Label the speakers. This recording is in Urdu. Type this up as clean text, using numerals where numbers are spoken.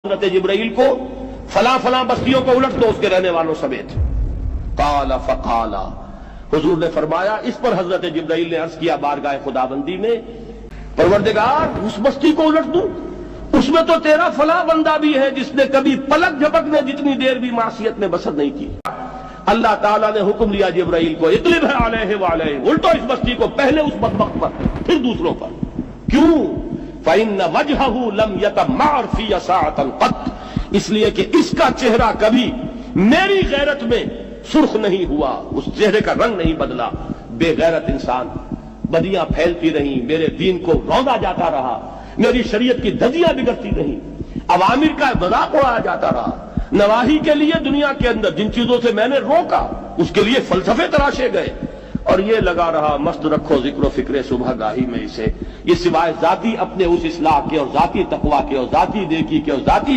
Speaker 1: حضرت جبرائیل کو فلاں فلاں بستیوں کو الٹ دو اس کے رہنے والوں سمیت. قال فقالا، حضور نے فرمایا اس پر حضرت جبرائیل نے عرض کیا بارگاہ خداوندی میں، پروردگار اس بستی کو الٹ دوں؟ اس میں تو تیرا فلاں بندہ بھی ہے جس نے کبھی پلک جھپکنے جتنی دیر بھی معصیت میں بسر نہیں کی. اللہ تعالیٰ نے حکم دیا جبرائیل کو، اقلب علیہ وعلیہ، الٹو اس بستی کو، پہلے اس بدبخت پر پھر دوسروں پر. کیوں؟ فإن وجهه لم يتمعر في ساعة قط، اس لیے کہ اس کا چہرہ کبھی میری غیرت میں سرخ نہیں ہوا، اس چہرے کا رنگ نہیں بدلا. بے غیرت انسان، بدیاں پھیلتی رہیں، میرے دین کو روندا جاتا رہا، میری شریعت کی دھجیاں بگڑتی رہیں، عوامر کا مذاق اڑایا جاتا رہا. نواہی کے لیے دنیا کے اندر جن چیزوں سے میں نے روکا اس کے لیے فلسفے تراشے گئے، اور یہ لگا رہا مست رکھو ذکر و فکر صبح گاہی میں اسے. یہ سوائے ذاتی اپنے اس اصلاح کے اور ذاتی تقویٰ کے اور ذاتی نیکی کے اور ذاتی